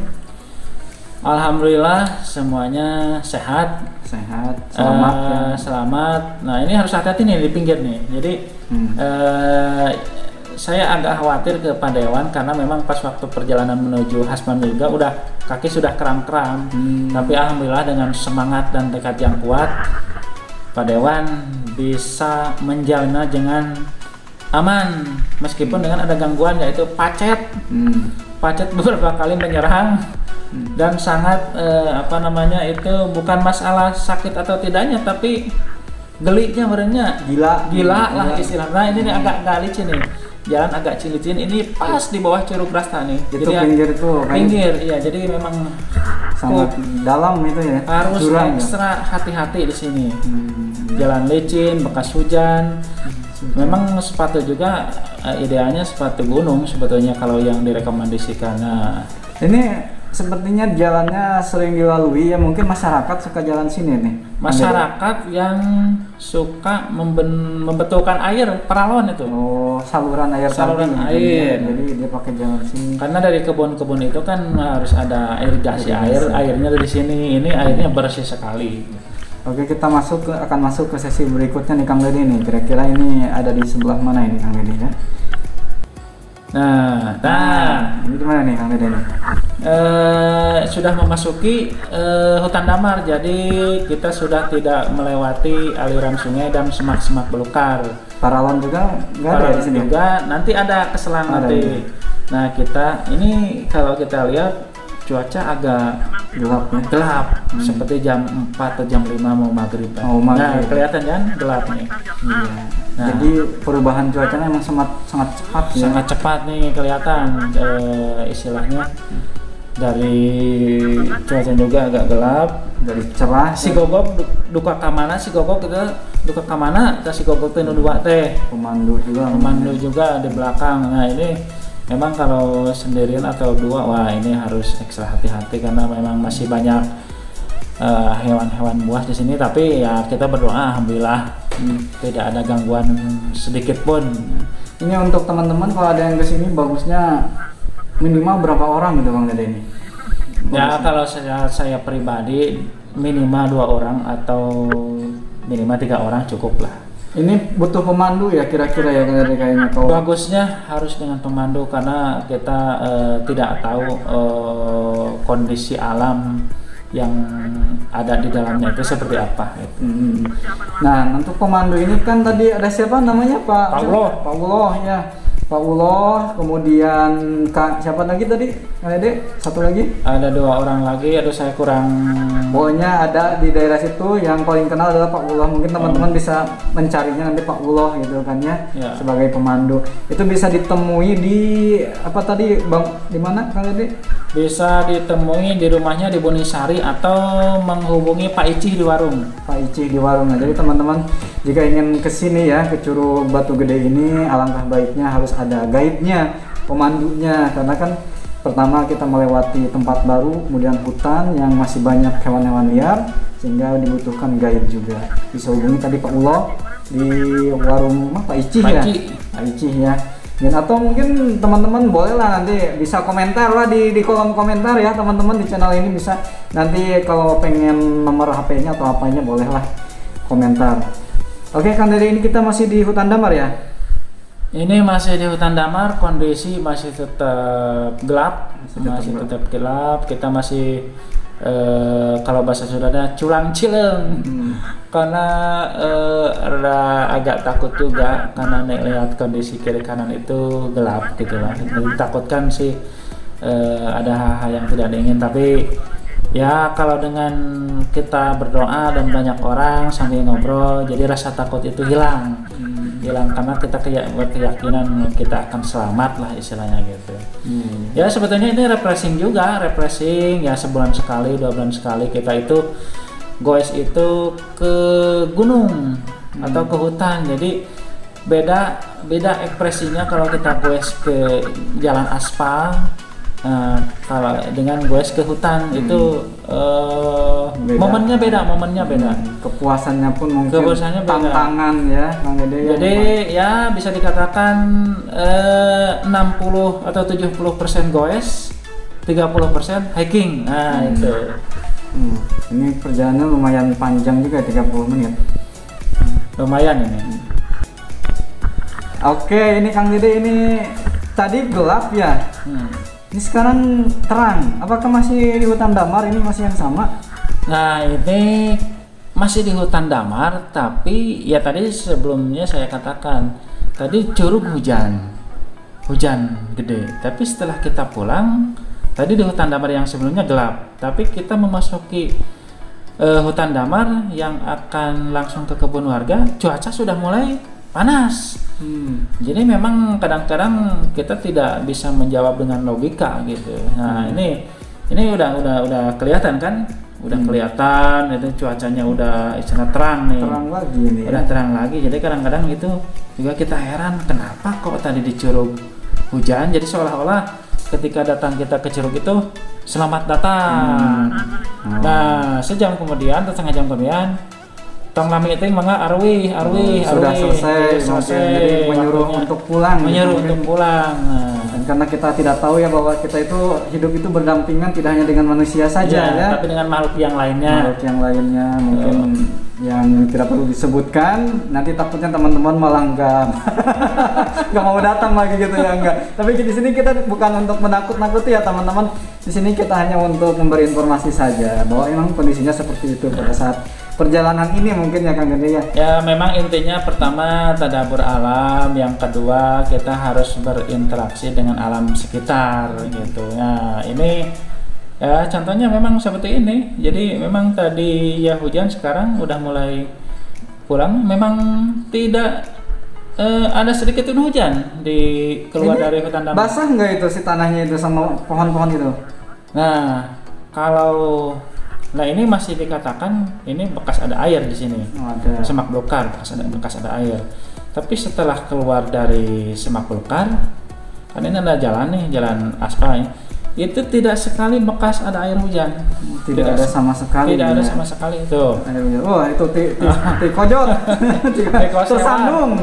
Alhamdulillah semuanya sehat, selamat ya. Selamat. Nah ini harus hati-hati nih di pinggir nih. Jadi saya agak khawatir ke Pak Dewan karena memang pas waktu perjalanan menuju Hasman juga udah kaki sudah kram-kram. Tapi alhamdulillah dengan semangat dan tekad yang kuat, Pak Dewan bisa menjalani dengan aman meskipun dengan ada gangguan yaitu pacet. Pacet beberapa kali menyerang. Dan sangat itu bukan masalah sakit atau tidaknya, tapi geliknya merenya gila lah istilahnya. Ini agak licin nih, jalan agak licin. Ini pas di bawah Curug Rasta nih, itu jadi pinggir iya, jadi memang sangat dalam itu ya, harus ekstra hati-hati di sini. Jalan licin, bekas hujan. Memang sepatu juga idealnya sepatu gunung sebetulnya kalau yang direkomendasikan. Nah, ini sepertinya jalannya sering dilalui ya, mungkin masyarakat suka jalan sini nih. Masyarakat yang suka membetulkan air, paralon itu. Oh, saluran air. Jadi dia pakai jalan sini. Karena dari kebun-kebun itu kan harus ada irigasi airnya dari sini. Ini airnya bersih sekali. Oke, kita akan masuk ke sesi berikutnya nih Kang Dede nih. Kira-kira ini ada di sebelah mana ini Kang Dede ya? Nah, ini gimana nih Kang Dede nih? Sudah memasuki hutan Damar, jadi kita sudah tidak melewati aliran sungai dan semak-semak belukar. Paralon juga nggak ada di sini juga, nanti ada keselang nanti. Ya. Nah kita ini kalau kita lihat cuaca agak gelap, seperti jam 4 atau jam 5 mau maghrib. Nah kelihatan kan gelap nih. Nah, jadi perubahan cuacanya memang sangat cepat ya. Sangat cepat nih kelihatan istilahnya. Dari cuaca juga agak gelap, dari cerah. Si Gogok duka kamana, si Gogok kita duka kamana, si Gogok teh dua teh. Pemandu juga di belakang. Nah ini memang kalau sendirian atau dua, wah ini harus ekstra hati-hati karena memang masih banyak hewan-hewan buas di sini. Tapi ya kita berdoa, alhamdulillah tidak ada gangguan sedikit pun. Ini untuk teman-teman kalau ada yang kesini bagusnya minimal berapa orang gitu Bang Dede ini? Ya kalau saya pribadi minimal 2 orang atau minimal 3 orang cukup lah. Ini butuh pemandu ya kira-kira ya Kang Dede kayaknya. Bagusnya harus dengan pemandu karena kita tidak tahu kondisi alam yang ada di dalamnya itu seperti apa. Nah untuk pemandu ini kan tadi ada siapa namanya Pak Paulo ya. Pak Uloh, kemudian Kak siapa lagi tadi? Dede, satu lagi? Ada 2 orang lagi, aduh saya kurang. Pokoknya ada di daerah situ yang paling kenal adalah Pak Uloh. Mungkin teman-teman bisa mencarinya nanti Pak Uloh gitu kan ya, sebagai pemandu. Itu bisa ditemui di apa tadi Bang? Di mana Kang Dede? Bisa ditemui di rumahnya di Bunisari atau menghubungi Pak Icih di warung. Pak Icih di warung. Nah, jadi teman-teman jika ingin kesini ya ke Curug Batu Gede ini, alangkah baiknya harus ada guide-nya, pemandunya, karena kan pertama kita melewati tempat baru, kemudian hutan yang masih banyak hewan-hewan liar, sehingga dibutuhkan guide juga. Bisa hubungi tadi Pak Ulo di warung Pak Icih ya. Pak Icih ya. Dan atau mungkin teman-teman bolehlah nanti bisa komentar lah di kolom komentar ya teman-teman di channel ini, bisa nanti kalau pengen nomor HP-nya atau apanya bolehlah komentar. Oke Kang Dede, ini kita masih di hutan Damar ya? Ini masih di hutan Damar, kondisi masih tetap gelap, masih tetap gelap. Kita masih kalau bahasa Sundanya culang cileng, karena agak takut juga karena lihat kondisi kiri kanan itu gelap gitu lah. Ditakutkan sih ada hal-hal yang tidak diingin, tapi ya kalau dengan kita berdoa dan banyak orang sambil ngobrol, jadi rasa takut itu hilang. hilang karena kita berkeyakinan kita akan selamat lah istilahnya gitu. Ya sebetulnya ini refreshing ya, sebulan sekali 2 bulan sekali kita itu goes itu ke gunung atau ke hutan. Jadi beda ekspresinya kalau kita goes ke jalan aspal. Kalau dengan goes ke hutan itu momennya beda. Kepuasannya pun mungkin beda. Tantangan ya, Kang Dede. Jadi ya bisa dikatakan 60 atau 70% goes, 30% hiking. Nah itu. Ini perjalanannya lumayan panjang juga, 30 menit. Lumayan ini. Oke, ini Kang Dede, ini tadi gelap ya. Ini sekarang terang. Apakah masih di hutan damar? Ini masih yang sama? Nah ini masih di hutan damar, tapi ya tadi sebelumnya saya katakan tadi curug hujan gede. Tapi setelah kita pulang, tadi di hutan damar yang sebelumnya gelap, tapi kita memasuki hutan damar yang akan langsung ke kebun warga, cuaca sudah mulai panas. Jadi memang kadang-kadang kita tidak bisa menjawab dengan logika gitu. Nah ini udah kelihatan kan? Udah kelihatan itu cuacanya udah istilah terang nih. Terang lagi nih. Udah terang lagi. Jadi kadang-kadang itu juga kita heran kenapa kok tadi di curug hujan. Jadi seolah-olah ketika datang kita ke curug itu selamat datang. Nah setengah jam kemudian tong lami itu mangga arwi sudah selesai. Jadi menyuruh untuk pulang. Dan karena kita tidak tahu ya bahwa kita itu hidup itu berdampingan tidak hanya dengan manusia saja ya, tapi dengan makhluk yang lainnya. Mungkin yang tidak perlu disebutkan. Nanti takutnya teman-teman malah nggak mau datang lagi gitu ya, enggak. Tapi di sini kita bukan untuk menakut-nakuti ya teman-teman. Di sini kita hanya untuk memberi informasi saja bahwa memang kondisinya seperti itu pada saat perjalanan ini mungkin ya Kang Dede ya. Ya memang intinya pertama tadabbur alam, yang kedua kita harus berinteraksi dengan alam sekitar gitu. Nah ini ya contohnya memang seperti ini. Jadi memang tadi ya hujan, sekarang udah mulai pulang. Memang tidak ada sedikit pun hujan keluar dari hutan damar. Basah nggak itu si tanahnya itu sama pohon-pohon itu? Nah ini masih dikatakan ini bekas ada air di sini. Ada. Semak belukar, bekas ada air. Tapi setelah keluar dari semak belukar, kan ini ada jalan aspal. Itu tidak sekali bekas ada air hujan. Tidak ada sama sekali. Tidak ada sama sekali itu. Oh itu tikojot. Tersandung.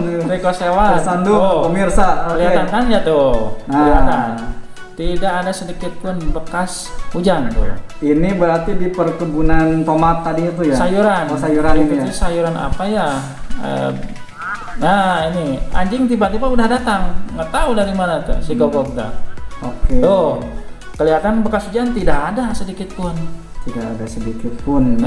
Pemirsa. Kelihatan kan ya tuh. Kelihatan. Tidak ada sedikit pun bekas hujan tuh. Ini berarti di perkebunan tomat tadi itu ya? Sayuran. Oh sayuran ini ya? Sayuran apa ya? Nah ini anjing tiba-tiba udah datang, nggak tahu dari mana tuh si gogok dah. Oke. Tuh kelihatan bekas hujan tidak ada sedikit pun. Tidak ada sedikit pun.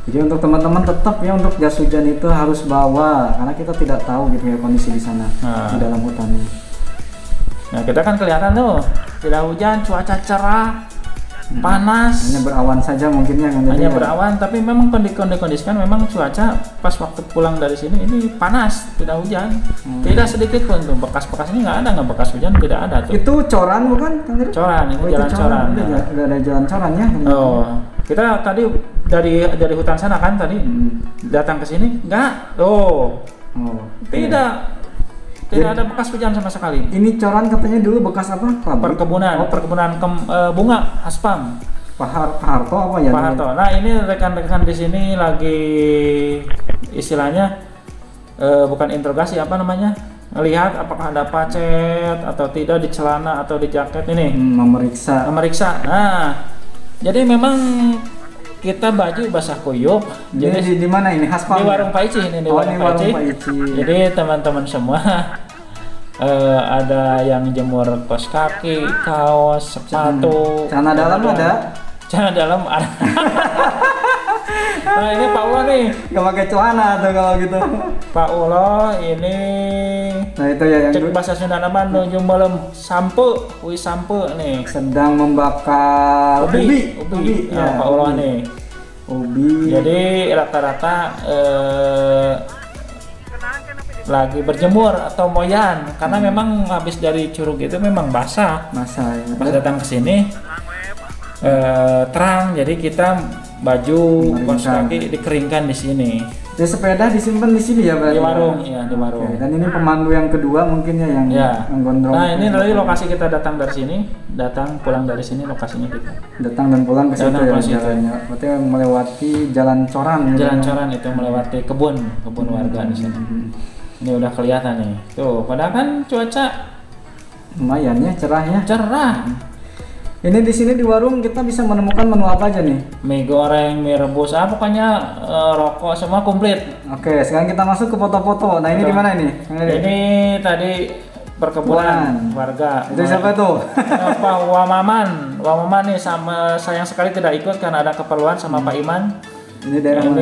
Jadi untuk teman-teman tetap ya untuk jas hujan itu harus bawa karena kita tidak tahu gitu ya kondisi di sana di dalam hutan ini. Nah kita kan kelihatan tuh tidak hujan, cuaca cerah, panas. Hanya berawan saja mungkin ya. Hanya berawan, tapi memang kondisikan memang cuaca pas waktu pulang dari sini ini panas, tidak hujan, tidak sedikit pun tuh bekas-bekas ini nggak bekas hujan tidak ada tuh. Itu coran bukan? Coran, ini jalan coran. Udah ada jalan coran ya. Kita tadi dari hutan sana kan tadi datang ke sini nggak, tidak ada bekas hujan sama sekali. Ini coran katanya dulu bekas apa? Perkebunan bunga aspam. Pak Harto apa ya? Pak Harto. Nah ini rekan-rekan di sini lagi istilahnya bukan interogasi apa namanya? Lihat apakah ada pacet atau tidak di celana atau di jaket ini. Memeriksa. Nah, jadi memang kita baju basah kuyup. Jadi di mana ini? Haspam. Di warung Paici ini di warung Paici. Jadi teman-teman semua ada yang jemur kaos kaki, kaos, sepatu. Celana dalam ada? Celana dalam ada. Nah ini Pak Ulo nih. Gak pakai celana tuh kalau gitu. Pak Ulo ini. Nah itu ya yang cek bahasa Sunda nama nuju belum sampo nih. Sedang membakar ubi. Ya, Pak Ulo nih. Ubi. Jadi rata-rata lagi berjemur atau moyan karena memang habis dari curug itu memang basah. Masa ya. Pas datang ke sini terang, jadi kita baju kaos kaki dikeringkan di sini. Jadi sepeda disimpan di sini ya berarti? Di warung, ya di warung. Oke. Dan ini pemandu yang kedua mungkin ya yang gondrong. Nah ini dari lokasi kita datang dari sini, datang pulang dari sini lokasinya kita. Datang dan pulang ke situ Datang ya ke situ. jalannya. Berarti melewati jalan Coran ya. Jalan Coran itu melewati kebun warga di sini. Ini udah kelihatan nih. Tuh, padahal kan cuaca lumayan ya, cerah ya. cerah. Ini di sini di warung kita bisa menemukan menu apa aja nih? Mie goreng, mie rebus, pokoknya rokok semua komplit. Oke, sekarang kita masuk ke foto-foto. Nah, ini di mana ini? Ini tadi perkebunan warga. Itu siapa tuh? Pak Wamaman. Wamaman nih sama sayang sekali tidak ikut karena ada keperluan sama Pak Iman. Ini daerah mana?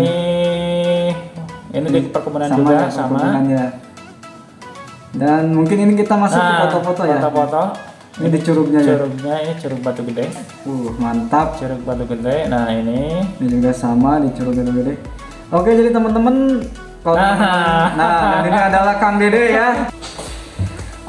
Ini di perkebunan sama juga ya, sama. Ya. Dan mungkin ini kita masuk ke foto-foto ya. Foto-foto. Ini di curugnya ya. Curugnya ini Curug Batu Gede. Mantap. Curug Batu Gede. Nah, ini juga sama di Curug Batu Gede. Oke, jadi teman-teman nah, ini adalah Kang Dede ya.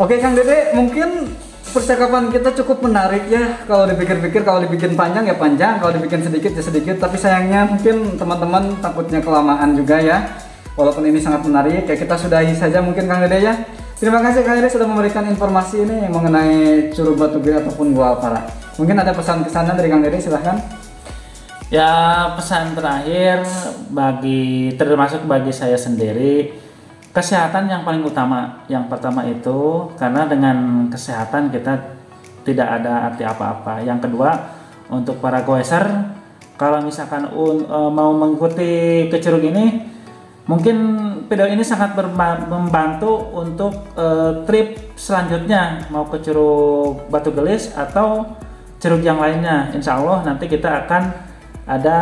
Oke, Kang Dede, mungkin percakapan kita cukup menarik ya. Kalau dipikir-pikir, kalau dibikin panjang ya panjang, kalau dibikin sedikit ya sedikit. Tapi sayangnya mungkin teman-teman takutnya kelamaan juga ya. Walaupun ini sangat menarik, ya kita sudahi saja mungkin Kang Dede ya. Terima kasih Kang Dede sudah memberikan informasi ini mengenai Curug Batu Gede ataupun Gua Alpara. Mungkin ada pesan-kesan dari Kang Dede, silahkan. Ya, pesan terakhir termasuk bagi saya sendiri, kesehatan yang paling utama. Yang pertama itu karena dengan kesehatan kita tidak ada arti apa-apa. Yang kedua, untuk para goeser, kalau misalkan mau mengikuti ke curug ini, mungkin video ini sangat membantu untuk trip selanjutnya, mau ke Curug Batu Gelis atau curug yang lainnya. Insya Allah nanti kita akan ada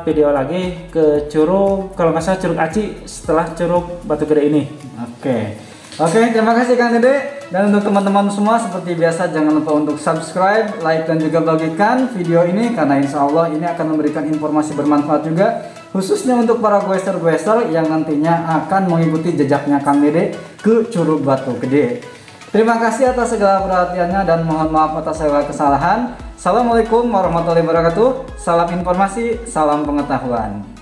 video lagi ke curug, kalau nggak salah Curug Aci setelah Curug Batu Gede ini. Oke, terima kasih Kang Dede. Dan untuk teman-teman semua seperti biasa jangan lupa untuk subscribe, like dan juga bagikan video ini karena insya Allah ini akan memberikan informasi bermanfaat juga, khususnya untuk para goeser-goeser yang nantinya akan mengikuti jejaknya Kang Dede ke Curug Batu Gede. Terima kasih atas segala perhatiannya dan mohon maaf atas segala kesalahan. Assalamualaikum warahmatullahi wabarakatuh. Salam informasi, salam pengetahuan.